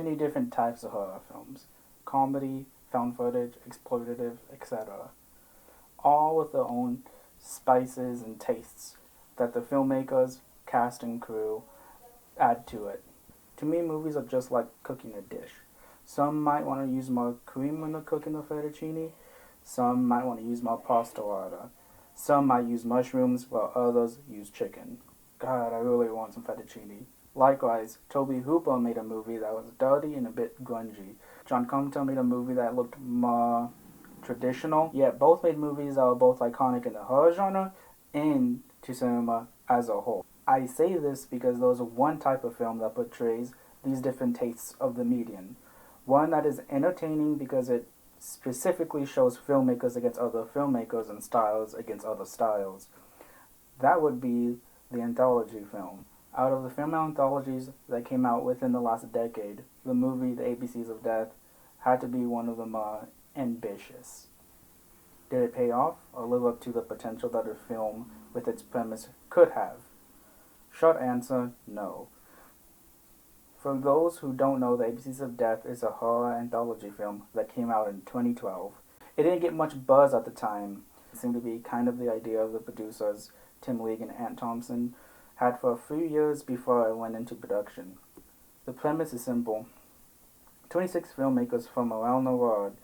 many different types of horror films: comedy, found footage, exploitative, etc. All with their own spices and tastes that the filmmakers, cast, and crew add to it. To me, movies are just like cooking a dish. Some might want to use more cream when they're cooking the fettuccine. Some might want to use more pasta water. Some might use mushrooms, while others use chicken. God, I really want some fettuccine. Likewise, Tobe Hooper made a movie that was dirty and a bit grungy. John Carpenter made a movie that looked more traditional, yet both made movies that were both iconic in the horror genre and to cinema as a whole. I say this because there's one type of film that portrays these different tastes of the medium. One that is entertaining because it specifically shows filmmakers against other filmmakers and styles against other styles. That would be the anthology film. Out of the film anthologies that came out within the last decade, the movie The ABCs of Death had to be one of the more ambitious. Did it pay off or live up to the potential that a film with its premise could have? Short answer, no. For those who don't know, The ABCs of Death is a horror anthology film that came out in 2012. It didn't get much buzz at the time. It seemed to be kind of the idea of the producers, Tim League and Ant Thompson, had for a few years before it went into production. The premise is simple. 26 filmmakers from around the world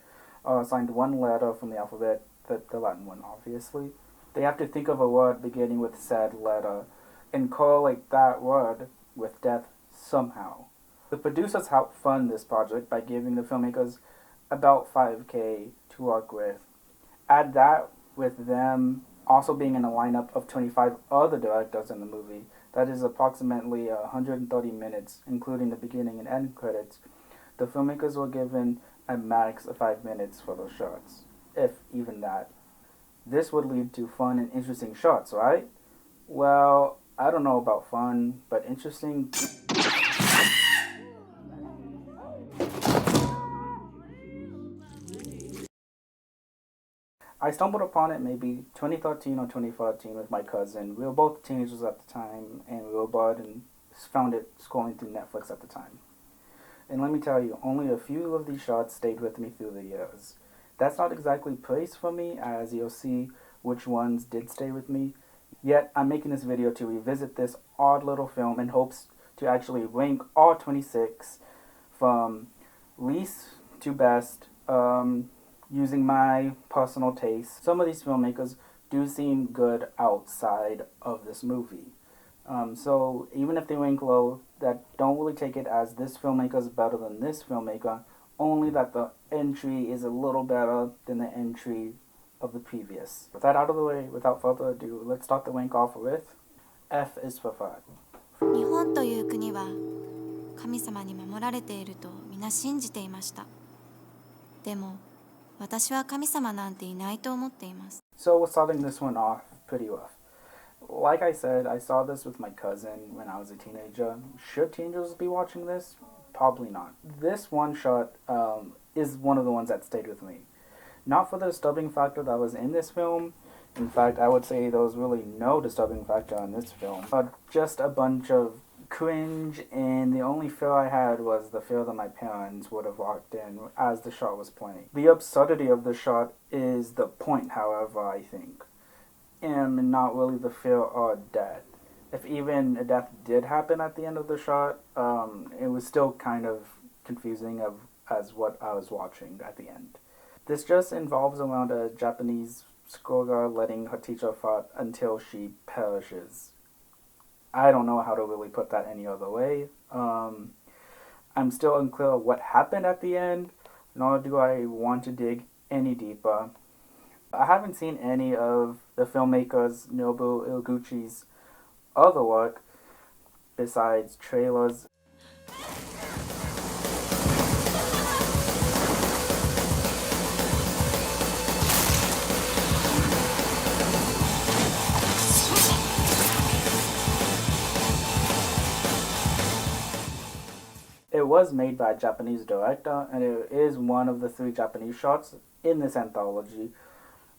are assigned one letter from the alphabet, the Latin one obviously. They have to think of a word beginning with said letter and correlate that word with death somehow. The producers helped fund this project by giving the filmmakers about $5,000 to work with. Add that with them also being in a lineup of 25 other directors in the movie. That is approximately 130 minutes, including the beginning and end credits. The filmmakers were given a max of 5 minutes for those shots, if even that. This would lead to fun and interesting shots, right? Well, I don't know about fun, but interesting. I stumbled upon it maybe 2013 or 2014 with my cousin. We were both teenagers at the time, and we were bored and found it scrolling through Netflix at the time. And let me tell you, only a few of these shots stayed with me through the years. That's not exactly praise for me, as you'll see which ones did stay with me. Yet, I'm making this video to revisit this odd little film in hopes to actually rank all 26 from least to best, using my personal taste. Some of these filmmakers do seem good outside of this movie. So even if they rank low, that don't really take it as this filmmaker is better than this filmmaker, only that the entry is a little better than the entry of the previous. With that out of the way, without further ado, let's start the rank off with F is for Fun. 日本という国は神様に守られていると皆信じていました。でも私は神様なんていないと思っています。So we're starting this one off pretty rough. Like I said, I saw this with my cousin when I was a teenager. Should teenagers be watching this? Probably not. This one shot is one of the ones that stayed with me. Not for the disturbing factor that was in this film. In fact, I would say there was really no disturbing factor in this film. Just a bunch of cringe, and the only fear I had was the fear that my parents would have walked in as the shot was playing. The absurdity of the shot is the point, however, I think, and not really the fear or death. If even a death did happen at the end of the shot, it was still kind of confusing as what I was watching at the end. This just involves around a Japanese schoolgirl letting her teacher fight until she perishes. I don't know how to really put that any other way. I'm still unclear what happened at the end, nor do I want to dig any deeper. I haven't seen any of the filmmakers Nobu Iguchi's other work besides trailers. It was made by a Japanese director, and it is one of the 3 Japanese shots in this anthology,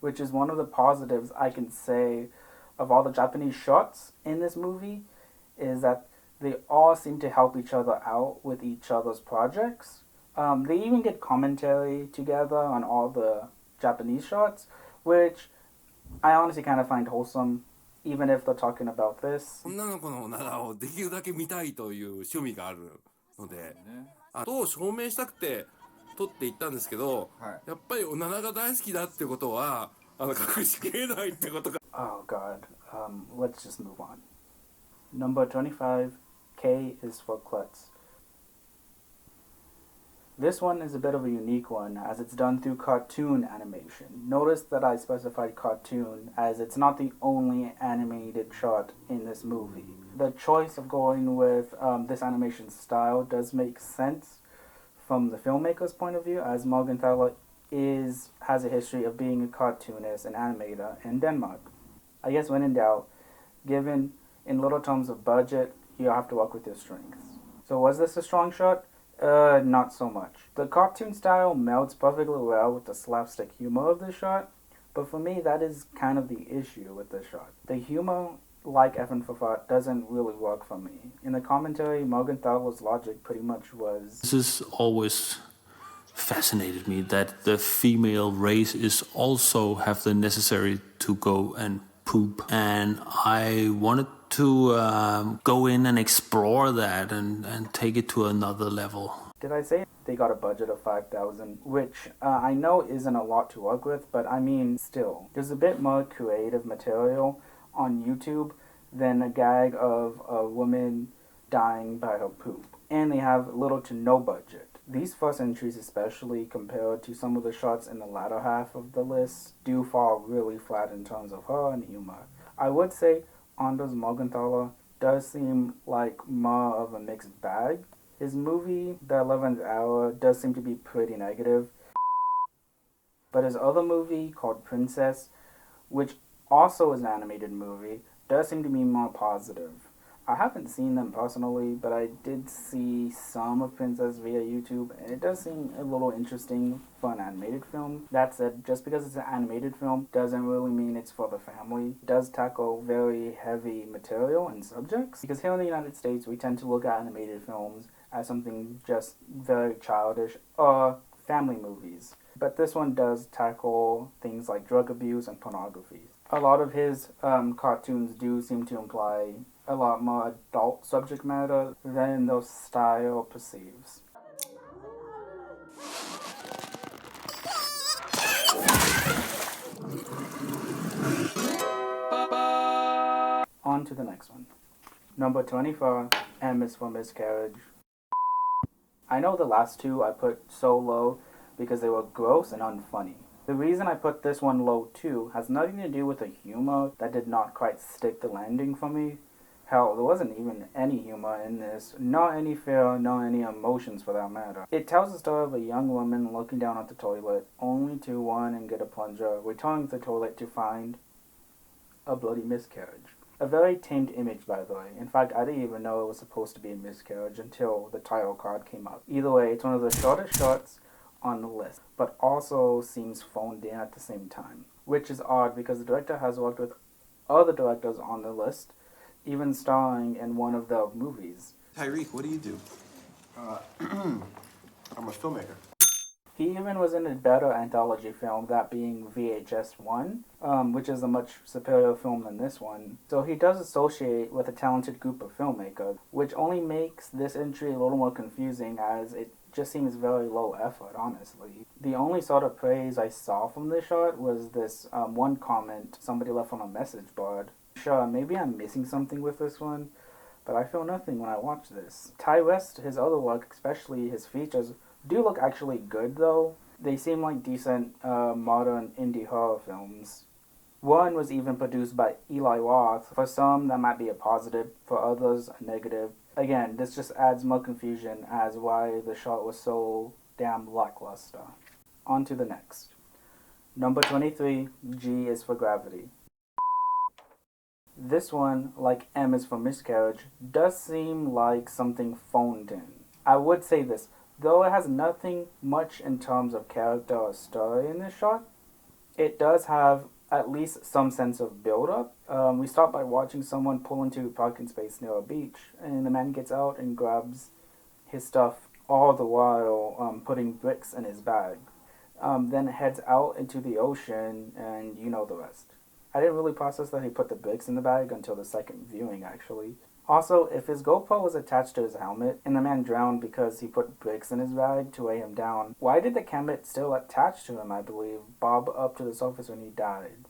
which is one of the positives I can say of all the Japanese shots in this movie, is that They all seem to help each other out with each other's projects. They even get commentary together on all the Japanese shots, which I honestly kind of find wholesome, even if they're talking about this. 女の子のおならをできるだけ見たいという趣味があるので、とを証明したくて撮っていったんですけど、やっぱりおならが大好きだってことは隠しきれないってことが。Oh god. Let's just move on. Number 25, K is for klutz. This one is a bit of a unique one as it's done through cartoon animation. Notice that I specified cartoon as it's not the only animated shot in this movie. The choice of going with this animation style does make sense from the filmmaker's point of view, as Morgenthaler has a history of being a cartoonist and animator in Denmark. I guess when in doubt, given in little terms of budget, you have to work with your strengths. So was this a strong shot? Not so much. The cartoon style melds perfectly well with the slapstick humor of the shot, but for me that is kind of the issue with the shot. The humor, like Evan Fafat, doesn't really work for me. In the commentary, Morgenthaler's logic pretty much was... This has always fascinated me, that the female race is also have the necessary to go and poop. And I wanted to go in and explore that and take it to another level. Did I say they got a budget of $5,000, which I know isn't a lot to work with, but I mean, still. There's a bit more creative material on YouTube than a gag of a woman dying by her poop. And they have little to no budget. These first entries, especially compared to some of the shots in the latter half of the list, do fall really flat in terms of her and humor. I would say Anders Morgenthaler does seem like more of a mixed bag. His movie, The 11th Hour, does seem to be pretty negative. But his other movie, called Princess, which also is an animated movie, does seem to be more positive. I haven't seen them personally, but I did see some of Princess via YouTube, and it does seem a little interesting for an animated film. That said, just because it's an animated film doesn't really mean it's for the family. It does tackle very heavy material and subjects, because here in the United States, we tend to look at animated films as something just very childish or family movies. But this one does tackle things like drug abuse and pornography. A lot of his cartoons do seem to imply a lot more adult subject matter than the style perceives. On to the next one. Number 24, M is for Miscarriage. I know the last two I put so low because they were gross and unfunny. The reason I put this one low too has nothing to do with the humor that did not quite stick the landing for me. Hell, there wasn't even any humor in this, nor any fear, nor any emotions for that matter. It tells the story of a young woman looking down at the toilet, only to one and get a plunger, returning to the toilet to find a bloody miscarriage. A very tamed image, by the way. In fact, I didn't even know it was supposed to be a miscarriage until the title card came up. Either way, it's one of the shortest shots on the list, but also seems phoned in at the same time, which is odd because the director has worked with other directors on the list, even starring in one of the movies. Tyreek, what do you do? I'm a filmmaker. He even was in a better anthology film, that being VHS 1, which is a much superior film than this one. So he does associate with a talented group of filmmakers, which only makes this entry a little more confusing as it just seems very low effort, honestly. The only sort of praise I saw from this shot was this one comment somebody left on a message board. Sure, maybe I'm missing something with this one, but I feel nothing when I watch this. Ty West, his other work, especially his features, do look actually good though. They seem like decent modern indie horror films. One was even produced by Eli Roth. For some, that might be a positive, for others, a negative. Again, this just adds more confusion as why the shot was so damn lackluster. On to the next. Number 23, G is for Gravity. This one, like M is for Miscarriage, does seem like something phoned in. I would say this, though it has nothing much in terms of character or story in this shot, it does have at least some sense of build-up. We start by watching someone pull into a parking space near a beach, and the man gets out and grabs his stuff, all the while putting bricks in his bag. Then heads out into the ocean, and you know the rest. I didn't really process that he put the bricks in the bag until the second viewing, actually. Also, if his GoPro was attached to his helmet, and the man drowned because he put bricks in his bag to weigh him down, why did the camera still attach to him, I believe, bob up to the surface when he died?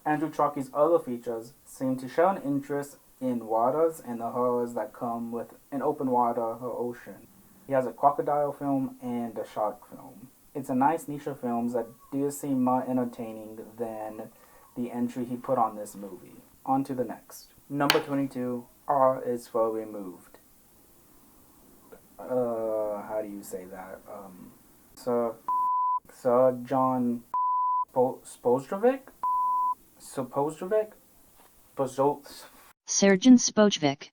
Andrew Chalky's other features seem to show an interest in waters and the horrors that come with an open water or ocean. He has a crocodile film and a shark film. It's a nice niche of films that do seem more entertaining than the entry he put on this movie. On to the next. Number 22, R is for removed. How do you say that? Sir John Spojovic? Sergeant Spojovic.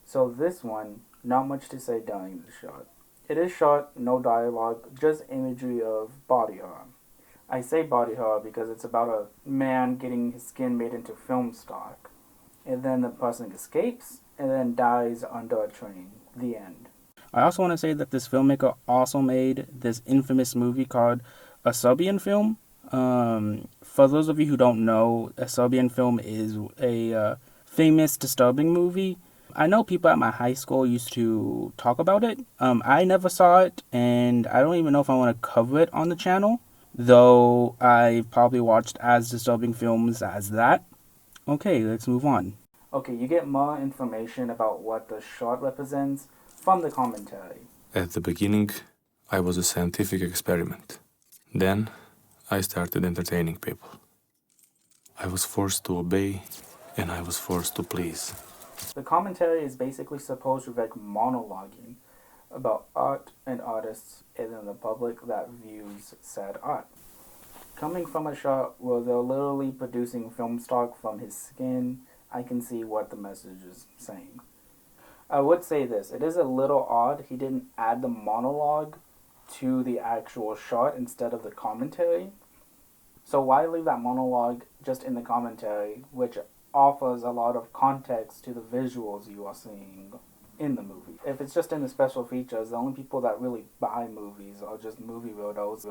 So this one, not much to say during the shot. It is short, no dialogue, just imagery of body horror. I say body horror because it's about a man getting his skin made into film stock. And then the person escapes and then dies under a train. The end. I also want to say that this filmmaker also made this infamous movie called A Serbian Film. For those of you who don't know, A Serbian Film is a famous, disturbing movie. I know people at my high school used to talk about it. I never saw it, and I don't even know if I want to cover it on the channel, though I probably watched as disturbing films as that. Okay, let's move on. Okay, you get more information about what the shot represents from the commentary. At the beginning, I was a scientific experiment. Then, I started entertaining people. I was forced to obey, and I was forced to please. The commentary is basically supposed to be like monologuing about art and artists and then the public that views said art. Coming from a shot where they're literally producing film stock from his skin, I can see what the message is saying. I would say this, it is a little odd he didn't add the monologue to the actual shot instead of the commentary. So why leave that monologue just in the commentary, which offers a lot of context to the visuals you are seeing in the movie. If it's just in the special features, the only people that really buy movies are just movie weirdos,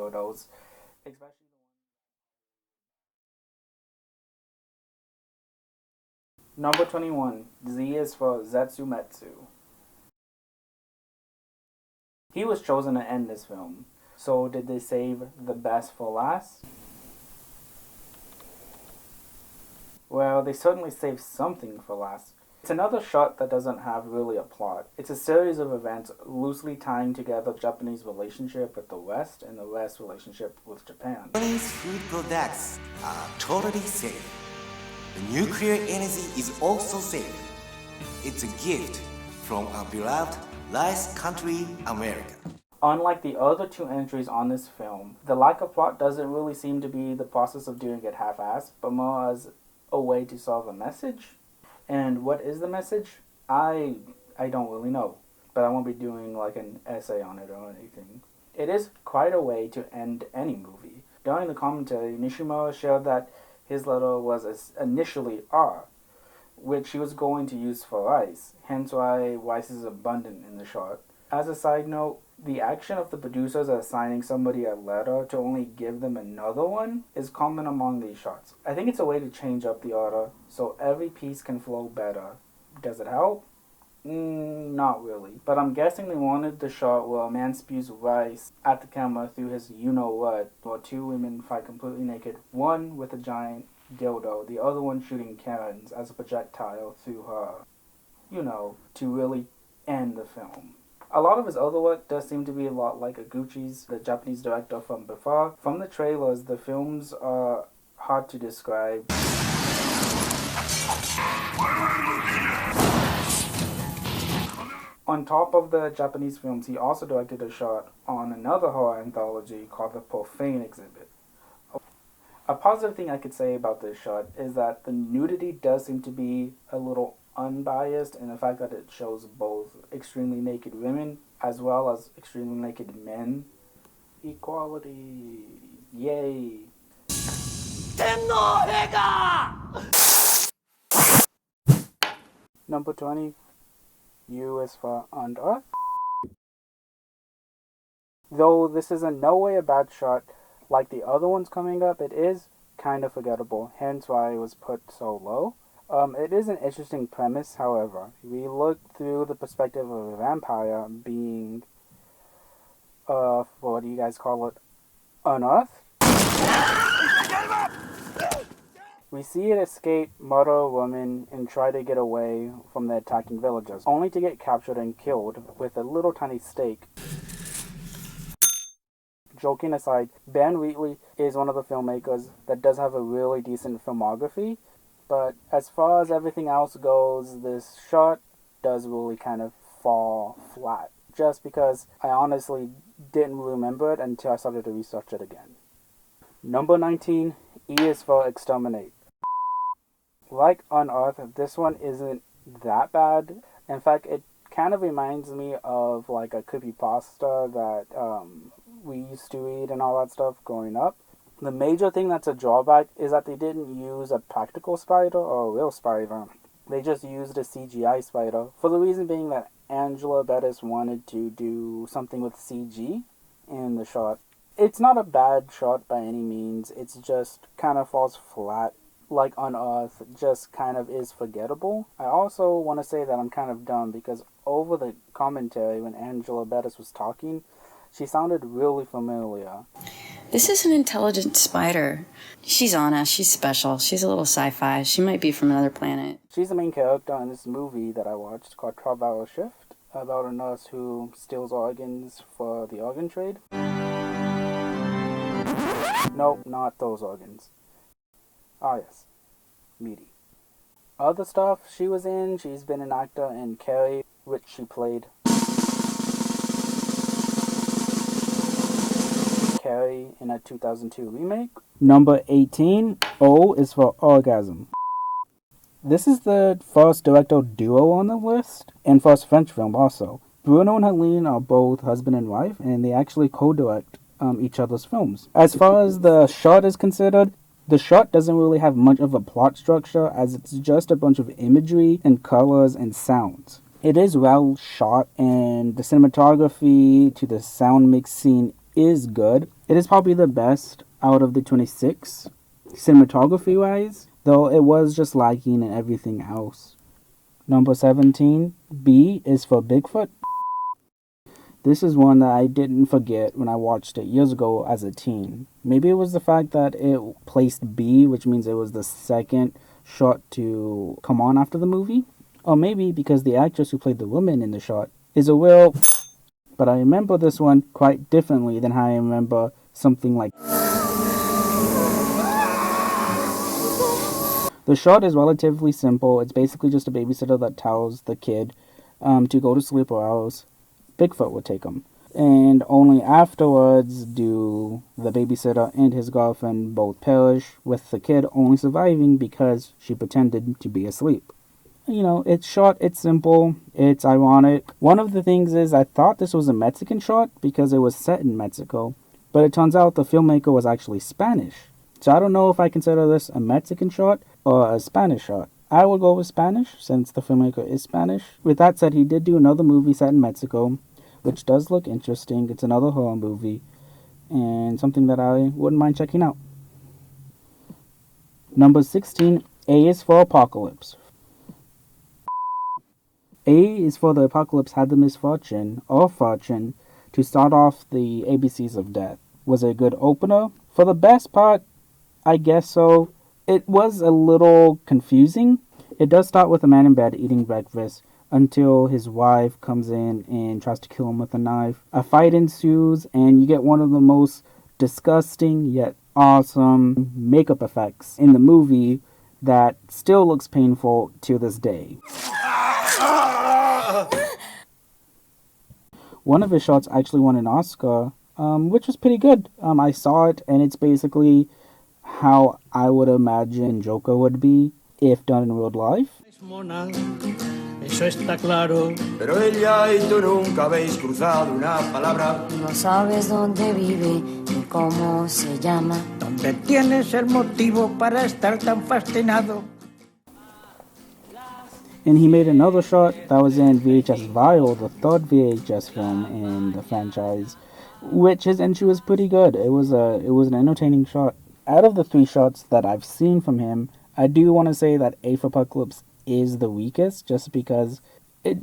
especially Number 21, Z is for Zetsumetsu. He was chosen to end this film. So did they save the best for last? Well, they certainly saved something for last. It's another shot that doesn't have really a plot. It's a series of events loosely tying together Japanese relationship with the West and the West relationship with Japan. Japanese food products are totally safe. The nuclear energy is also safe. It's a gift from our beloved nice country, America. Unlike the other two entries on this film, the lack of plot doesn't really seem to be the process of doing it half-assed, but more as a way to solve a message. And what is the message? I don't really know, but I won't be doing like an essay on it or anything. It is quite a way to end any movie. During the commentary, Nishimura shared that his letter was initially R, which he was going to use for rice, hence why rice is abundant in the shot. As a side note, the action of the producers assigning somebody a letter to only give them another one is common among these shots. I think it's a way to change up the order so every piece can flow better. Does it help? Not really. But I'm guessing they wanted the shot where a man spews rice at the camera through his you-know-what, while two women fight completely naked, one with a giant dildo, the other one shooting Karens as a projectile through her, to really end the film. A lot of his other work does seem to be a lot like Eguchi's, the Japanese director from before. From the trailers, the films are hard to describe. On top of the Japanese films, he also directed a shot on another horror anthology called The Profane Exhibit. A positive thing I could say about this shot is that the nudity does seem to be a little unbiased in the fact that it shows both extremely naked women as well as extremely naked men. Equality. Yay. Number 20. U is for Unearthed. Though this is in no way a bad shot, like the other ones coming up, it is kind of forgettable, hence why it was put so low. It is an interesting premise, however. We look through the perspective of a vampire being, what do you guys call it, unearthed? We see it escape, murder a woman, and try to get away from the attacking villagers, only to get captured and killed with a little tiny stake. Joking aside, Ben Wheatley is one of the filmmakers that does have a really decent filmography, but as far as everything else goes, this shot does really kind of fall flat, just because I honestly didn't remember it until I started to research it again. Number 19, E is for Exterminate. Like Unearthed, this one isn't that bad. In fact, it kind of reminds me of like a creepypasta that we used to read and all that stuff growing up. The major thing that's a drawback is that they didn't use a practical spider or a real spider. They just used a CGI spider, for the reason being that Angela Bettis wanted to do something with CG in the shot. It's not a bad shot by any means, it's just kind of falls flat. Like Unearthed, just kind of is forgettable. I also want to say that I'm kind of dumb because over the commentary when Angela Bettis was talking, she sounded really familiar. This is an intelligent spider. She's Anna. She's special. She's a little sci-fi. She might be from another planet. She's the main character in this movie that I watched called 12-Hour Shift, about a nurse who steals organs for the organ trade. Nope, not those organs. Ah yes, meaty. Other stuff she was in, she's been an actor in Carrie, which she played. Carrie in a 2002 remake. Number 18, O is for Orgasm. This is the first director duo on the list, and first French film also. Bruno and Helene are both husband and wife, and they actually co-direct each other's films. As far as the shot is considered, the shot doesn't really have much of a plot structure, as it's just a bunch of imagery and colors and sounds. It is well shot, and the cinematography to the sound mixing is good. It is probably the best out of the 26, cinematography-wise, though it was just lacking in everything else. Number 17, B is for Bigfoot. This is one that I didn't forget when I watched it years ago as a teen. Maybe it was the fact that it placed B, which means it was the second shot to come on after the movie. Or maybe because the actress who played the woman in the shot is a real... But I remember this one quite differently than how I remember something like... The shot is relatively simple. It's basically just a babysitter that tells the kid to go to sleep or else Bigfoot would take him. And only afterwards do the babysitter and his girlfriend both perish, with the kid only surviving because she pretended to be asleep. You know, it's short, it's simple, it's ironic. One of the things is I thought this was a Mexican shot because it was set in Mexico, but it turns out the filmmaker was actually Spanish. So I don't know if I consider this a Mexican shot or a Spanish shot. I will go with Spanish, since the filmmaker is Spanish. With that said, he did do another movie set in Mexico, which does look interesting. It's another horror movie, and something that I wouldn't mind checking out. Number 16, A is for Apocalypse. A is for the Apocalypse had the misfortune, or fortune, to start off the ABCs of Death. Was it a good opener? For the best part, I guess so. It was a little confusing. It does start with a man in bed eating breakfast until his wife comes in and tries to kill him with a knife. A fight ensues, and you get one of the most disgusting yet awesome makeup effects in the movie that still looks painful to this day. One of his shots actually won an Oscar, which was pretty good. I saw it, and it's basically how I would imagine Joker would be if done in real life. Eso está claro. Pero ella y tú nunca habéis cruzado una palabra. No sabes dónde vive ni cómo se llama. ¿Dónde tienes el motivo para estar tan fascinado? And he made another short that was in VHS Vial, the third VHS film in the franchise, which his entry was pretty good. It was an entertaining shot. Out of the 3 shots that I've seen from him, I do want to say that Eighth Apocalypse is the weakest, just because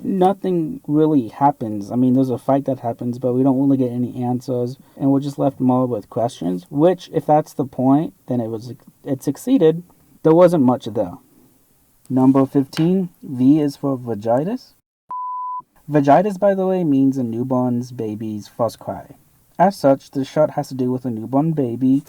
nothing really happens. I mean, there's a fight that happens, but we don't really get any answers, and we're just left more with questions, which, if that's the point, then it succeeded. There wasn't much there. Number 15, V is for vagitus. Vagitus, by the way, means a newborn's baby's first cry. As such, the shot has to do with a newborn baby.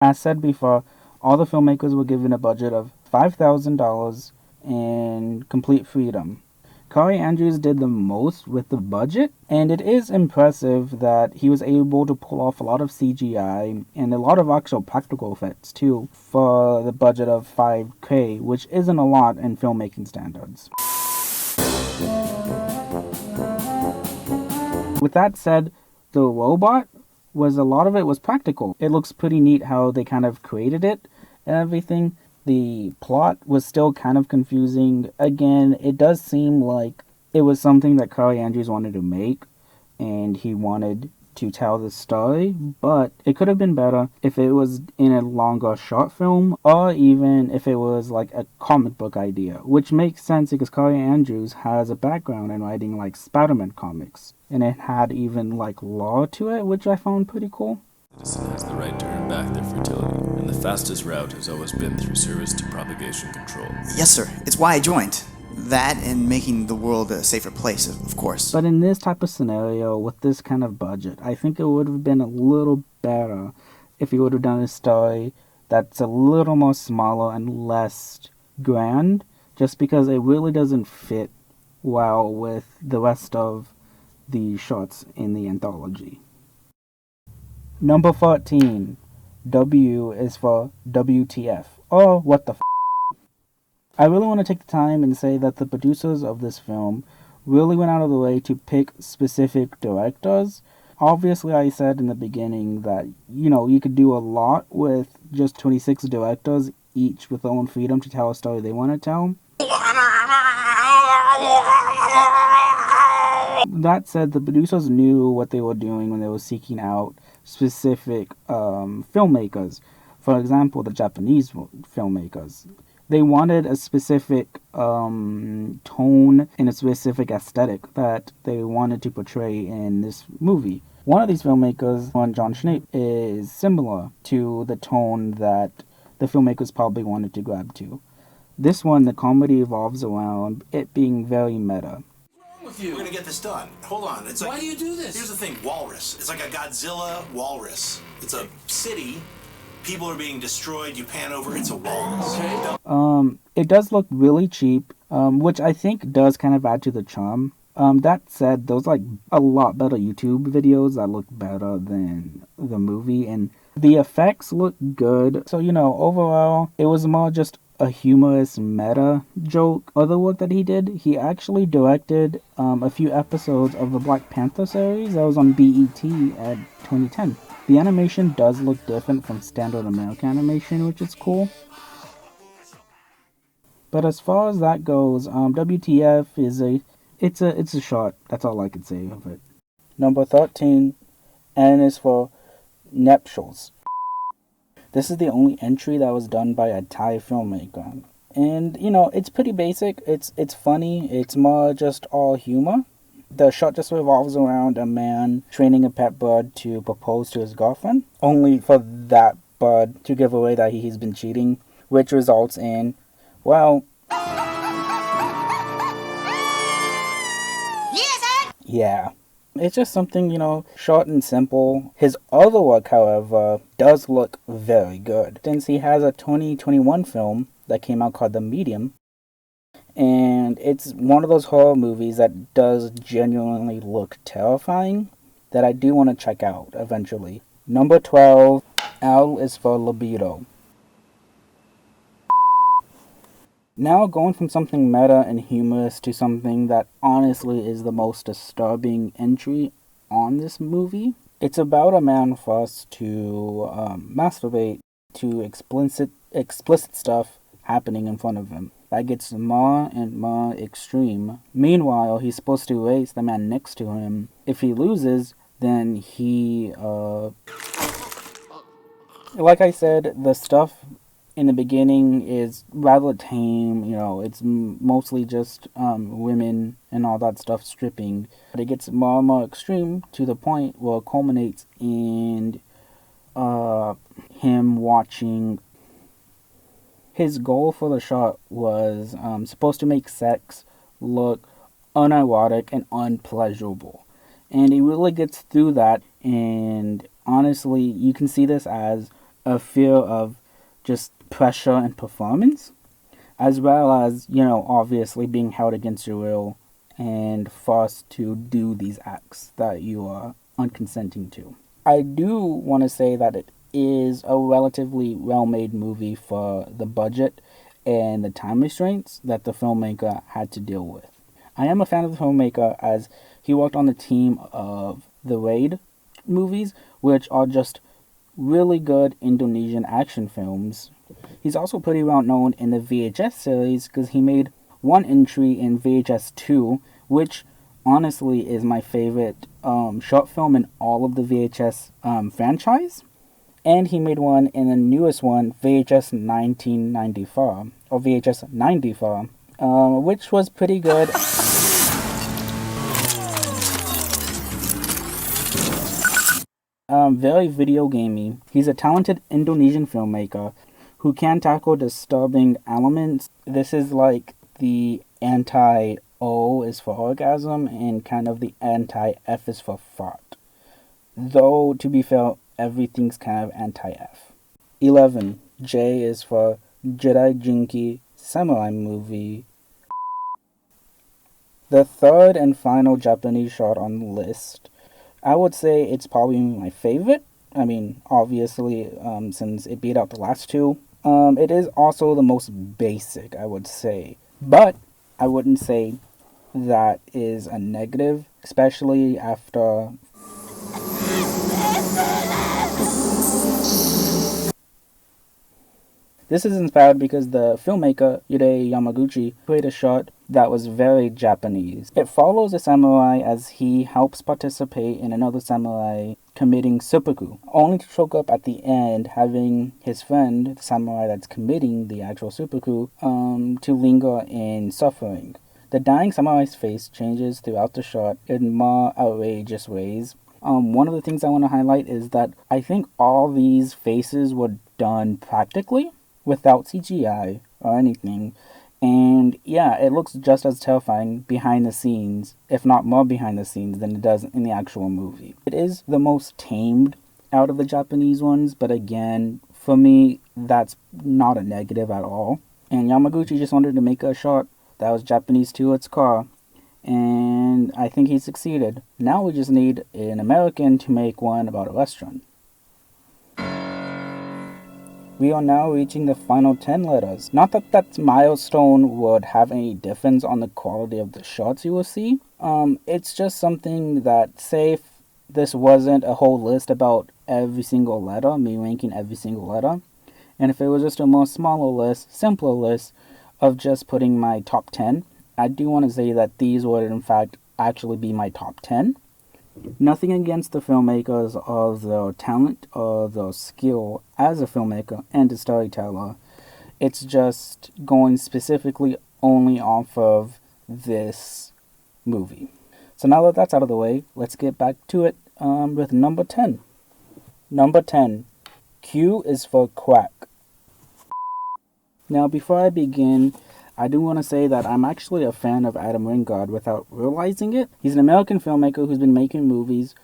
As said before, all the filmmakers were given a budget of $5,000 and complete freedom. Corey Andrews did the most with the budget, and it is impressive that he was able to pull off a lot of CGI and a lot of actual practical effects too for the budget of $5,000, which isn't a lot in filmmaking standards. With that said, the robot a lot of it was practical. It looks pretty neat how they kind of created it and everything. The plot was still kind of confusing. Again, it does seem like it was something that Corey Andrews wanted to make, and he wanted to tell the story, but it could have been better if it was in a longer short film, or even if it was like a comic book idea, which makes sense because Corey Andrews has a background in writing like Spider-Man comics, and it had even like lore to it, which I found pretty cool. Citizen has the right to earn back their fertility, and the fastest route has always been through service to propagation control. Yes, sir. It's why I joined. That and making the world a safer place, of course. But in this type of scenario, with this kind of budget, I think it would have been a little better if he would have done a story that's a little more smaller and less grand, just because it really doesn't fit well with the rest of the shots in the anthology. Number 14. W is for WTF, or what the f***. I really want to take the time and say that the producers of this film really went out of the way to pick specific directors. Obviously, I said in the beginning that, you could do a lot with just 26 directors, each with their own freedom to tell a story they want to tell. That said, the producers knew what they were doing when they were seeking out specific filmmakers. For example, the Japanese filmmakers. They wanted a specific tone and a specific aesthetic that they wanted to portray in this movie. One of these filmmakers, John Schnapp, is similar to the tone that the filmmakers probably wanted to grab to. This one, the comedy evolves around it being very meta. We're gonna get this done. Hold on. It's like, why do you do this? Here's the thing, Walrus. It's like a Godzilla walrus. It's a city. People are being destroyed. You pan over. It's a walrus. Okay. It does look really cheap, which I think does kind of add to the charm. That said, there's like a lot better YouTube videos that look better than the movie, and the effects look good. So, overall, it was more just a humorous meta joke. Other work that he did, he actually directed a few episodes of the Black Panther series that was on BET at 2010. The animation does look different from standard American animation, which is cool. But as far as that goes, WTF is it's a short. That's all I could say of it. Number 13, N is for nuptials. This is the only entry that was done by a Thai filmmaker. And, it's pretty basic. It's funny. It's more just all humor. The shot just revolves around a man training a pet bird to propose to his girlfriend, only for that bird to give away that he's been cheating, which results in, well... Yeah. It's just something, short and simple. His other work, however, does look very good, since he has a 2021 film that came out called The Medium, and it's one of those horror movies that does genuinely look terrifying that I do want to check out eventually. Number 12, L is for libido. Now going from something meta and humorous to something that honestly is the most disturbing entry on this movie. It's about a man forced to masturbate to explicit stuff happening in front of him. That gets more and more extreme. Meanwhile, he's supposed to race the man next to him. If he loses, then he, like I said, the stuff in the beginning is rather tame, you know, it's mostly just women and all that stuff stripping. But it gets more and more extreme to the point where it culminates in him watching. His goal for the shot was supposed to make sex look unerotic and unpleasurable. And he really gets through that, and honestly, you can see this as a fear of just pressure and performance, as well as, you know, obviously being held against your will and forced to do these acts that you are unconsenting to. I do want to say that it is a relatively well-made movie for the budget and the time restraints that the filmmaker had to deal with. I am a fan of the filmmaker as he worked on the team of the Raid movies, which are just really good Indonesian action films. He's also pretty well known in the VHS series because he made one entry in VHS 2, which honestly is my favorite short film in all of the VHS franchise. And he made one in the newest one, VHS 1994, or VHS 94, which was pretty good. Very video gamey. He's a talented Indonesian filmmaker who can tackle disturbing elements. This is like the anti-O is for orgasm and kind of the anti-F is for fart. Though, to be fair, everything's kind of anti-F. 11. J is for Jedi Jinki Samurai Movie. The third and final Japanese short on the list, I would say it's probably my favorite. I mean, obviously, since it beat out the last two. It is also the most basic, I would say. But I wouldn't say that is a negative, especially after... This is inspired because the filmmaker, Hideo Yamaguchi, created a short that was very Japanese. It follows a samurai as he helps participate in another samurai committing seppuku, only to choke up at the end, having his friend, the samurai that's committing the actual seppuku, to linger in suffering. The dying samurai's face changes throughout the shot in more outrageous ways. One of the things I want to highlight is that I think all these faces were done practically, without CGI or anything. And yeah, it looks just as terrifying behind the scenes, if not more behind the scenes, than it does in the actual movie. It is the most tamed out of the Japanese ones, but again, for me, that's not a negative at all. And Yamaguchi just wanted to make a short that was Japanese to its core, and I think he succeeded. Now we just need an American to make one about a restaurant. We are now reaching the final 10 letters. Not that that milestone would have any difference on the quality of the shots you will see. It's just something that, say if this wasn't a whole list about every single letter, me ranking every single letter, and if it was just a more smaller list, simpler list of just putting my top 10, I do want to say that these would in fact actually be my top 10. Nothing against the filmmakers or their talent or their skill as a filmmaker and a storyteller. It's just going specifically only off of this movie. So now that that's out of the way, let's get back to it with number 10. Number 10. Q is for quack. Now before I begin, I do want to say that I'm actually a fan of Adam Wingard without realizing it. He's an American filmmaker who's been making movies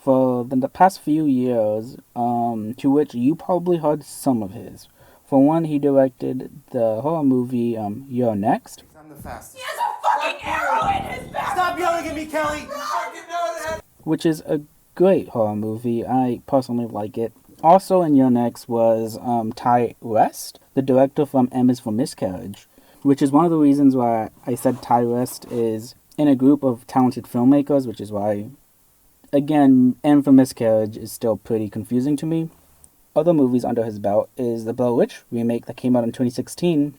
for the past few years, to which you probably heard some of his. For one, he directed the horror movie You're Next. I'm the fastest. He has a fucking arrow in his back! Stop yelling at me, Kelly! Which is a great horror movie. I personally like it. Also in your next was Ty West, the director from M is for Miscarriage, which is one of the reasons why I said Ty West is in a group of talented filmmakers, which is why, again, M for Miscarriage is still pretty confusing to me. Other movies under his belt is the Blair Witch remake that came out in 2016.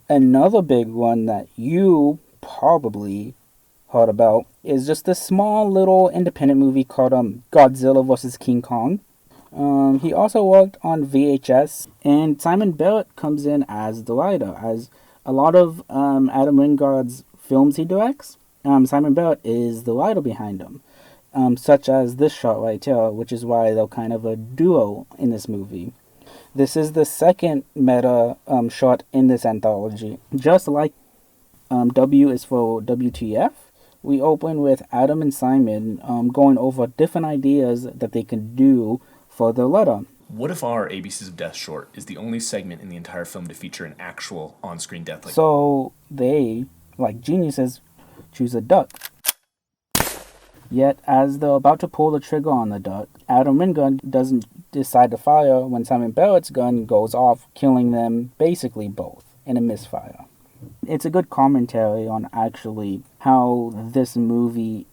Another big one that you probably heard about is just this small little independent movie called Godzilla vs. King Kong. He also worked on VHS, and Simon Barrett comes in as the writer. As a lot of Adam Wingard's films he directs, Simon Barrett is the writer behind them, such as this shot right here, which is why they're kind of a duo in this movie. This is the second meta shot in this anthology. Just like W is for WTF, we open with Adam and Simon going over different ideas that they can do for their letter. What if our ABCs of Death short is the only segment in the entire film to feature an actual on-screen death? So they, like geniuses, choose a duck. Yet, as they're about to pull the trigger on the duck, Adam Wingard doesn't decide to fire when Simon Barrett's gun goes off, killing them basically both in a misfire. It's a good commentary on actually how this movie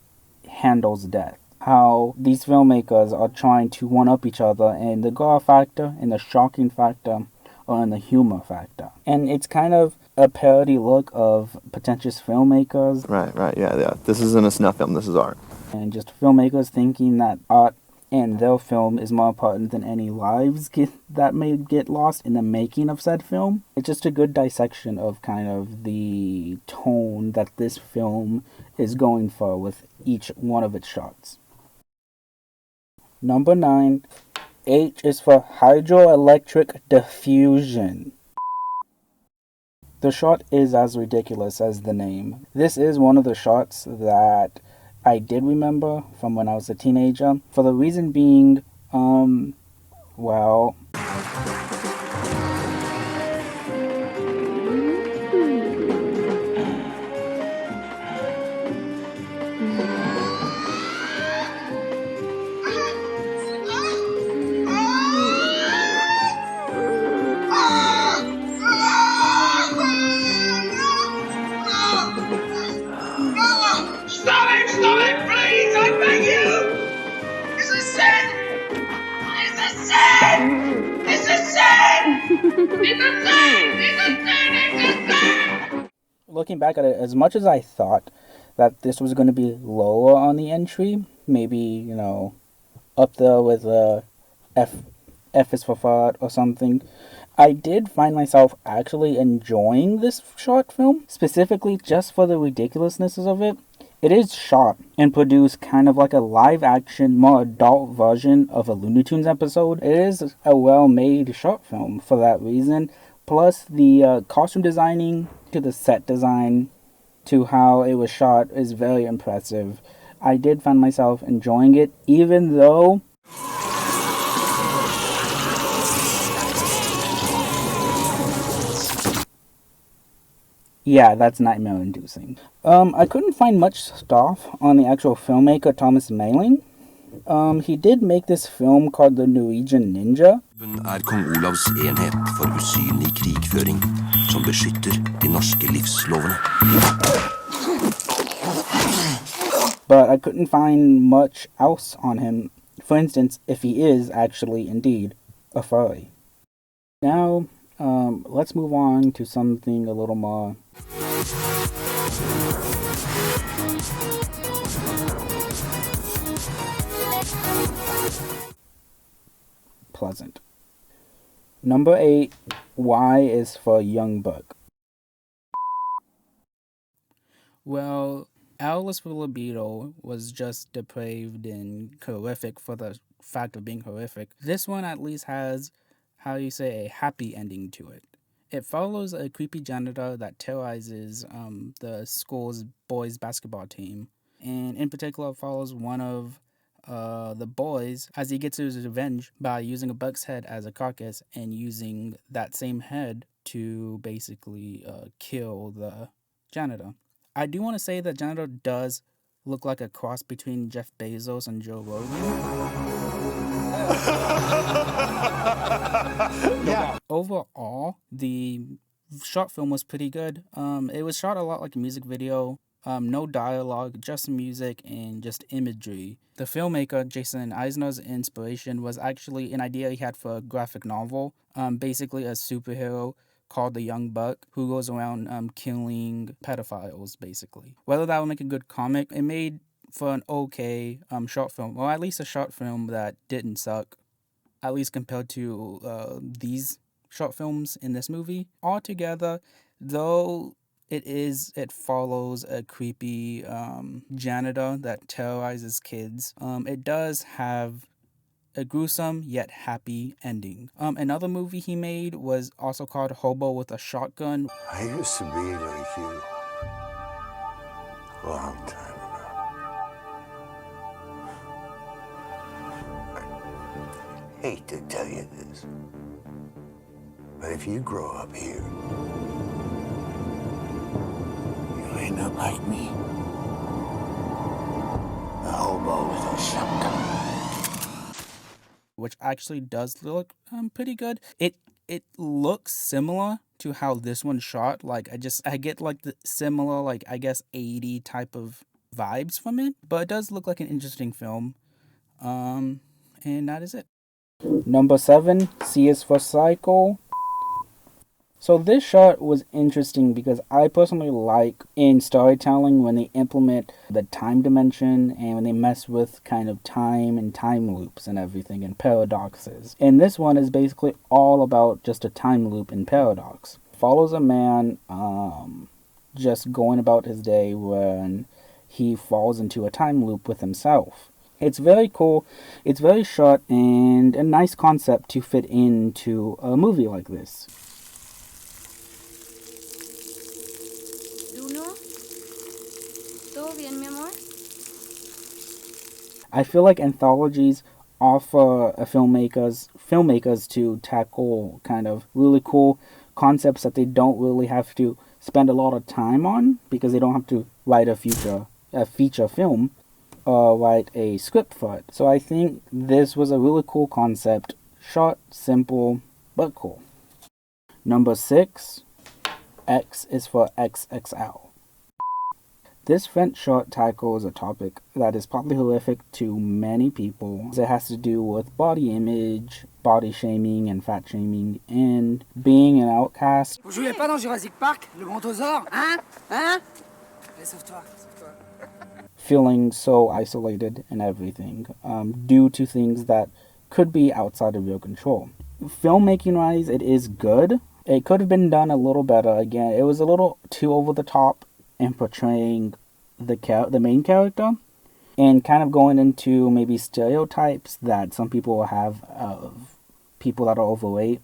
handles death. How these filmmakers are trying to one-up each other in the gore factor, in the shocking factor, or in the humor factor. And it's kind of a parody look of pretentious filmmakers. Right, yeah. This isn't a snuff film, this is art. And just filmmakers thinking that art and their film is more important than any lives that may get lost in the making of said film. It's just a good dissection of kind of the tone that this film is going for with each one of its shots. Number 9, H is for hydroelectric diffusion. The shot is as ridiculous as the name. This is one of the shots that I did remember from when I was a teenager. For the reason being, well... Looking back at it, as much as I thought that this was going to be lower on the entry, maybe, up there with F is for Fart or something, I did find myself actually enjoying this short film, specifically just for the ridiculousness of it. It is shot and produced kind of like a live-action, more adult version of a Looney Tunes episode. It is a well-made short film for that reason. Plus, the costume designing to the set design to how it was shot is very impressive. I did find myself enjoying it, even though... Yeah, that's nightmare-inducing. I couldn't find much stuff on the actual filmmaker Thomas Mayling. He did make this film called The Norwegian Ninja. Kong Olavs enhet for usynlig krigføring som beskytter de norske livslovene. But I couldn't find much else on him. For instance, if he is actually indeed a furry. Now, let's move on to something a little more pleasant. Number 8, Y is for Young Buck. Well, Alice with Libido was just depraved and horrific for the fact of being horrific. This one at least has, a happy ending to it. It follows a creepy janitor that terrorizes the school's boys' basketball team. And in particular, it follows one of the boys as he gets his revenge by using a buck's head as a carcass and using that same head to basically kill the janitor. I do want to say that janitor does looked like a cross between Jeff Bezos and Joe Rogan. Yeah. Overall, the short film was pretty good. It was shot a lot like a music video. No dialogue, just music and just imagery. The filmmaker, Jason Eisner's inspiration was actually an idea he had for a graphic novel. Basically a superhero called the Young Buck who goes around killing pedophiles, basically. Whether that would make a good comic, it made for an okay short film, or at least a short film that didn't suck, at least compared to these short films in this movie. Altogether, though it follows a creepy janitor that terrorizes kids, it does have a gruesome yet happy ending. Another movie he made was also called Hobo with a Shotgun. I used to be like you. A long time ago. I hate to tell you this, but if you grow up here, you'll end up like me. A hobo with a shotgun. Which actually does look pretty good. It looks similar to how this one shot. Like I get like the similar, like I guess 80 type of vibes from it. But it does look like an interesting film. And that is it. Number 7, C is for Psycho. So this shot was interesting because I personally like in storytelling when they implement the time dimension and when they mess with kind of time and time loops and everything and paradoxes. And this one is basically all about just a time loop and paradox. Follows a man just going about his day when he falls into a time loop with himself. It's very cool, it's very short, and a nice concept to fit into a movie like this. I feel like anthologies offer filmmakers to tackle kind of really cool concepts that they don't really have to spend a lot of time on because they don't have to write a feature film or write a script for it. So I think this was a really cool concept, short, simple, but cool. Number 6, X is for XXL. This French short tackles a topic that is probably horrific to many people. It has to do with body image, body shaming and fat shaming, and being an outcast. Vous jouiez pas dans Jurassic Park, le brontosaure, hein? Hein? Allez, sauve-toi, sauve-toi. Feeling so isolated and everything, due to things that could be outside of your control. Filmmaking-wise, it is good. It could have been done a little better. Again, it was a little too over the top in portraying the main character and kind of going into maybe stereotypes that some people have of people that are overweight.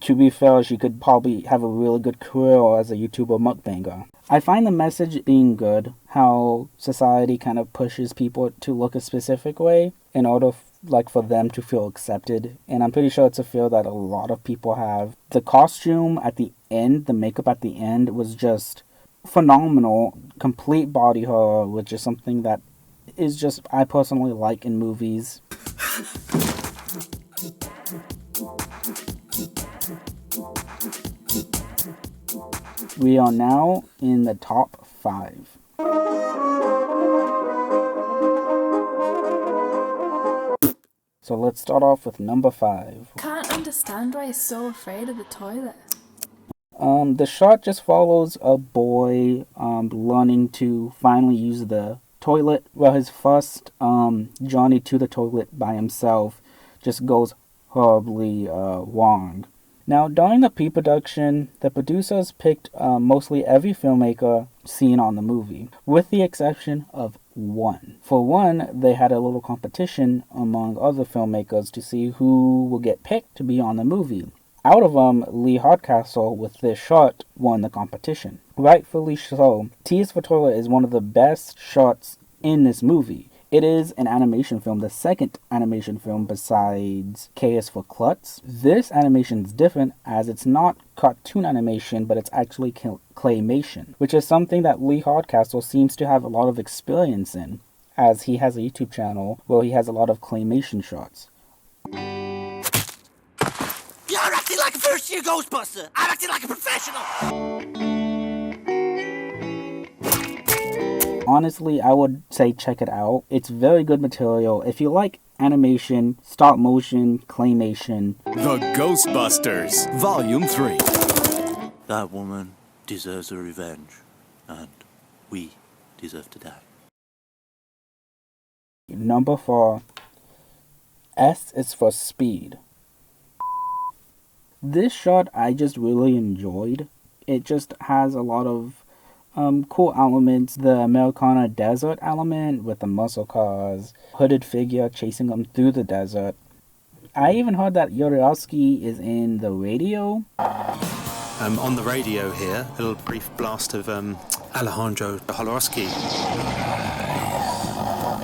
To be fair, she could probably have a really good career as a YouTuber mukbanger. I find the message being good, how society kind of pushes people to look a specific way in order for them to feel accepted. And I'm pretty sure it's a fear that a lot of people have. The costume at the end, the makeup at the end was just phenomenal. Complete body horror, which is something that is just I personally like in movies. We are now in the top 5. So let's start off with number 5. Can't understand why he's so afraid of the toilet. The shot just follows a boy learning to finally use the toilet. Well, his first journey to the toilet by himself just goes horribly wrong. Now, during the pre-production, the producers picked mostly every filmmaker seen on the movie, with the exception of one. For one, they had a little competition among other filmmakers to see who will get picked to be on the movie. Out of Lee Hardcastle with this shot won the competition. Rightfully so. Tears for Toilet is one of the best shots in this movie. It is an animation film, the second animation film besides K.S. for Klutz. This animation is different as it's not cartoon animation, but it's actually claymation, which is something that Lee Hardcastle seems to have a lot of experience in, as he has a YouTube channel where he has a lot of claymation shots. You're acting like a first-year Ghostbuster. I'm acting like a professional. Honestly, I would say check it out. It's very good material. If you like animation, stop motion, claymation. The Ghostbusters, Volume 3. That woman deserves a revenge, and we deserve to die. Number 4. S is for Speed. This shot I just really enjoyed. It just has a lot of cool elements. The Americana desert element with the muscle cars, hooded figure chasing them through the desert. I even heard that Jodorowsky is in the radio. On the radio here, a little brief blast of Alejandro Jodorowsky,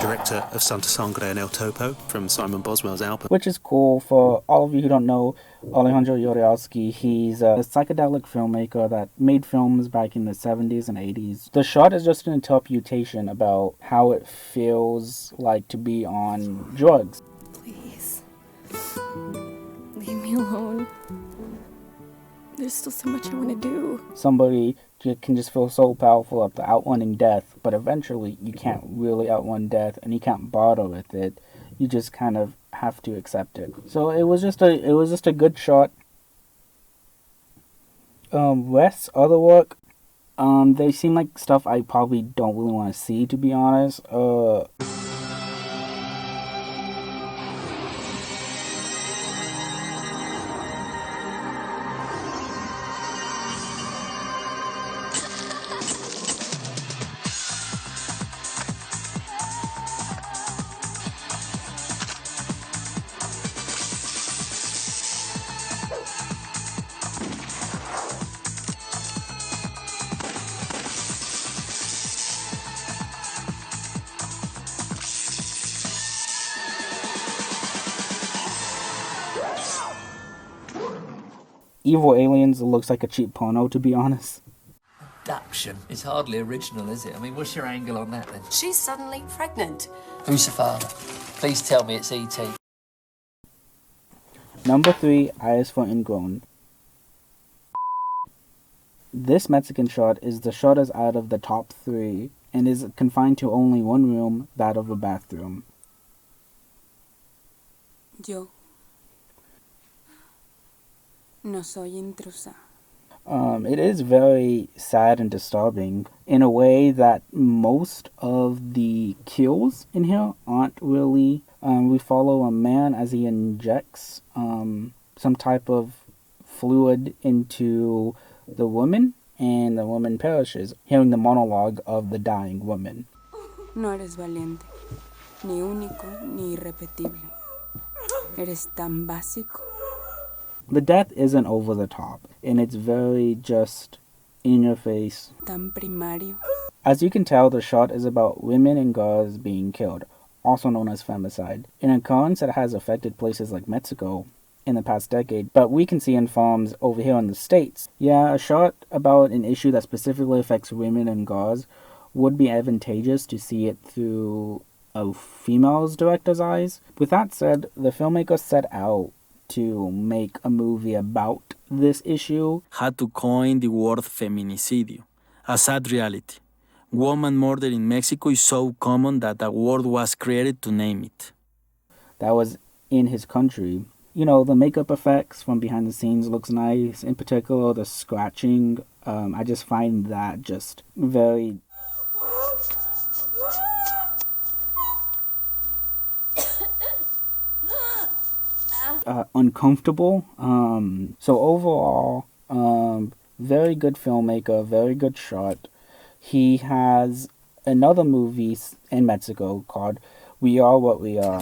director of Santa Sangre and El Topo from Simon Boswell's album. Which is cool. For all of you who don't know, Alejandro Jodorowsky, he's a psychedelic filmmaker that made films back in the 70s and 80s. The shot is just an interpretation about how it feels like to be on drugs. Please. Leave me alone. There's still so much I want to do. Somebody can just feel so powerful after outrunning death, but eventually you can't really outrun death and you can't bother with it. You just kind of have to accept it. So it was just a good shot. West's other work, they seem like stuff I probably don't really want to see, to be honest. Evil Aliens looks like a cheap porno, to be honest. Adaption. It's hardly original, is it? I mean, what's your angle on that then? She's suddenly pregnant. Who's the father? Please tell me it's E.T. Number 3, I is for Ingrown. This Mexican shot is the shortest out of the top 3 and is confined to only one room, that of a bathroom. Yo no soy intrusa. It is very sad and disturbing in a way that most of the kills in here aren't really. We follow a man as he injects some type of fluid into the woman, and the woman perishes, hearing the monologue of the dying woman. No eres valiente, ni único, ni irrepetible. Eres tan básico. The death isn't over the top, and it's very just in your face. Tan primario. As you can tell, the shot is about women and girls being killed, also known as femicide, an occurrence that has affected places like Mexico in the past decade, but we can see in farms over here in the States. Yeah, a shot about an issue that specifically affects women and girls would be advantageous to see it through a female's director's eyes. With that said, the filmmaker set out to make a movie about this issue. Had to coin the word feminicidio, a sad reality. Woman murder in Mexico is so common that a word was created to name it. That was in his country. You know, the makeup effects from behind the scenes looks nice. In particular, the scratching. I just find that just very... uncomfortable. So overall, very good filmmaker, very good shot. He has another movie in Mexico called We Are What We Are.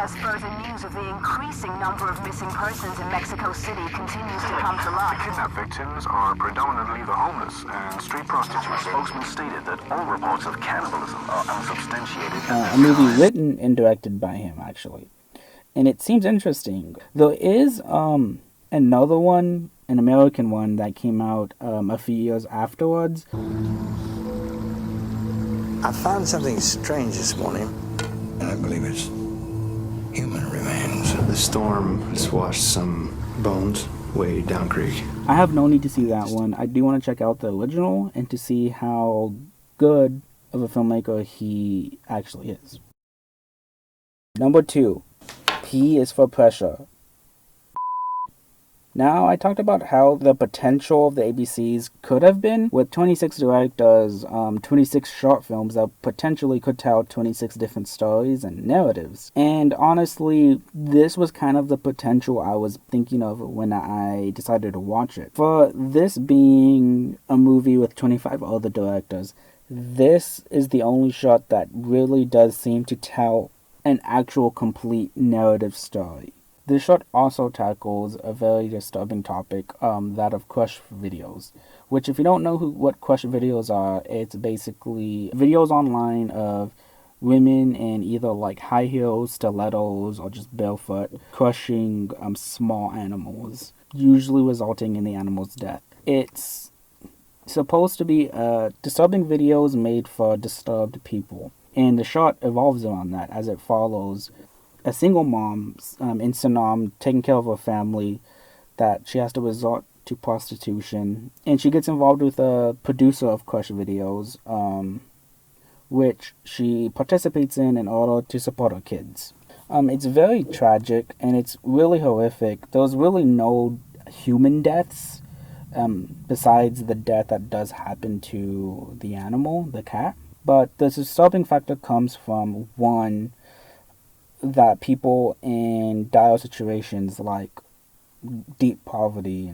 as further news of the increasing number of missing persons in Mexico City continues to come to light. Kidnap victims are predominantly the homeless and street prostitutes. Spokesman stated that all reports of cannibalism are unsubstantiated. A movie written and directed by him, actually. And it seems interesting. There is another one, an American one, that came out a few years afterwards. I found something strange this morning. And I believe it's human remains. The storm has washed some bones way down creek. I have no need to see that one. I do want to check out the original and to see how good of a filmmaker he actually is. Number 2, P is for Pressure. Now, I talked about how the potential of the ABCs could have been with 26 directors, 26 short films that potentially could tell 26 different stories and narratives. And honestly, this was kind of the potential I was thinking of when I decided to watch it. For this being a movie with 25 other directors, this is the only shot that really does seem to tell an actual complete narrative story. This shot also tackles a very disturbing topic, that of crush videos, which if you don't know what crush videos are, it's basically videos online of women in either like high heels, stilettos, or just barefoot, crushing small animals, usually resulting in the animal's death. It's supposed to be disturbing videos made for disturbed people, and the shot evolves around that as it follows a single mom in Sonam taking care of her family, that she has to resort to prostitution, and she gets involved with a producer of crush videos, which she participates in order to support her kids. It's very tragic and it's really horrific. There's really no human deaths besides the death that does happen to the animal, the cat. But the disturbing factor comes from, one, that people in dire situations like deep poverty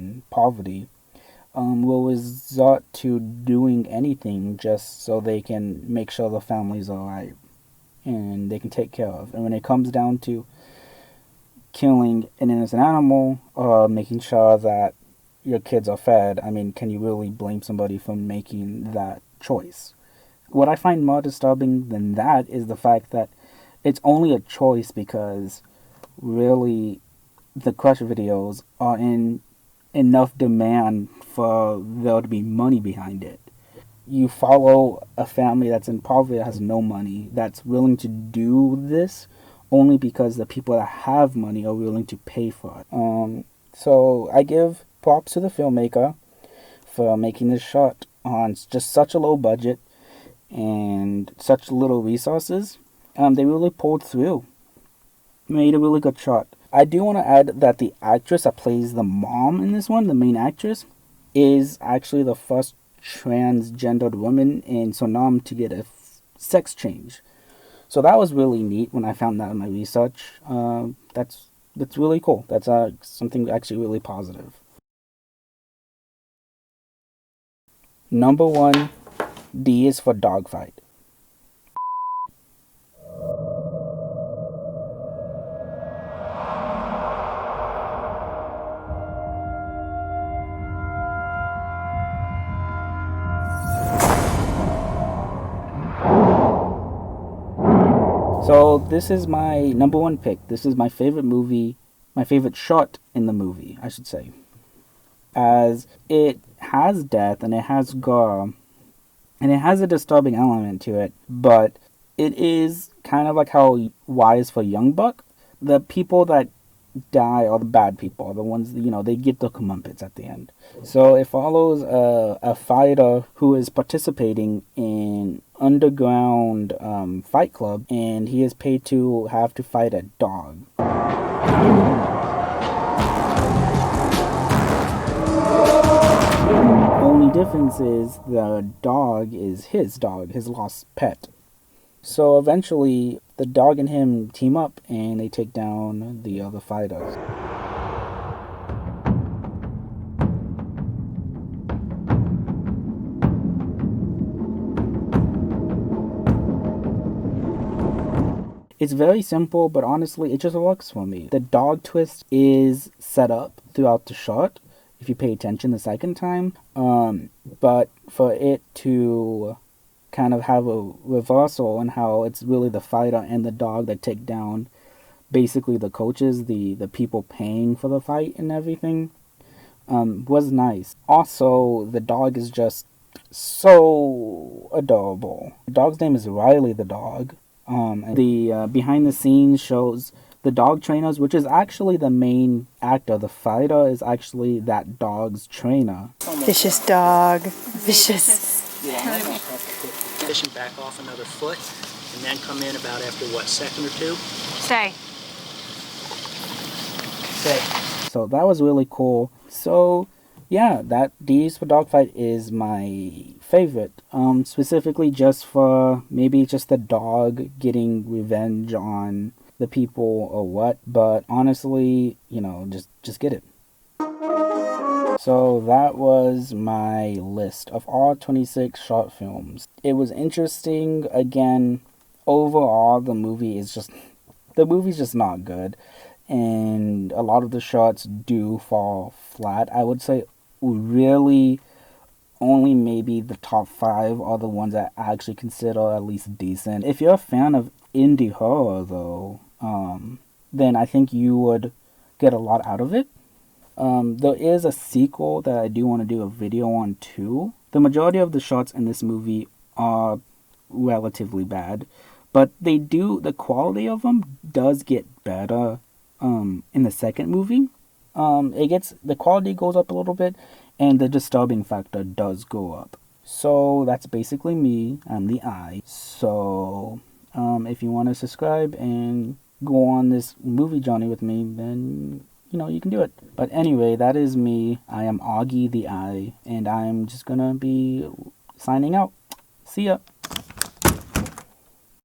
will resort to doing anything just so they can make sure the family's alright and they can take care of. And when it comes down to killing an innocent animal or making sure that your kids are fed, I mean, can you really blame somebody for making that choice? What I find more disturbing than that is the fact that it's only a choice because really the crush videos are in enough demand for there to be money behind it. You follow a family that's in poverty, that has no money, that's willing to do this only because the people that have money are willing to pay for it. So I give props to the filmmaker for making this shot on just such a low budget and such little resources. They really pulled through. Made a really good shot. I do want to add that the actress that plays the mom in this one, the main actress, is actually the first transgendered woman in Sonam to get a sex change. So that was really neat when I found that in my research. That's really cool. That's something actually really positive. Number 1, D is for Dogfight. So this is my number 1 pick. This is my favorite movie, my favorite shot in the movie, I should say. As it has death and it has gore and it has a disturbing element to it, but it is kind of like how Y is for Young Buck. The people that die are the bad people, the ones, they get the comeuppance at the end. So it follows a fighter who is participating in underground fight club, and he is paid to have to fight a dog. Only difference is the dog is his dog, his lost pet. So eventually, the dog and him team up and they take down the other fighters. It's very simple, but honestly, it just works for me. The dog twist is set up throughout the shot, if you pay attention the second time. But for it to kind of have a reversal on how it's really the fighter and the dog that take down basically the coaches, the people paying for the fight and everything, was nice. Also, the dog is just so adorable. The dog's name is Riley the dog. And the behind the scenes shows the dog trainers, which is actually the main actor. The fighter is actually that dog's trainer. Vicious dog. Vicious. Position back off another foot, and then come in about after, what, second or two? Stay. So that was really cool. So yeah, that D's for Dogfight is my favorite. Specifically just for maybe just the dog getting revenge on the people or what. But honestly, you know, just get it. So that was my list of all 26 short films. It was interesting. Again, overall the movie's just not good. And a lot of the shots do fall flat. I would say really only maybe the top 5 are the ones that I actually consider at least decent. If you're a fan of indie horror though, then I think you would get a lot out of it. There is a sequel that I do want to do a video on too. The majority of the shots in this movie are relatively bad, but the quality of them does get better in the second movie. The quality goes up a little bit, and the disturbing factor does go up. So that's basically me. I'm the I. So if you want to subscribe and go on this movie journey with me, then you know you can do it. But anyway, that is me. I am Augie the I, and I'm just gonna be signing out. See ya.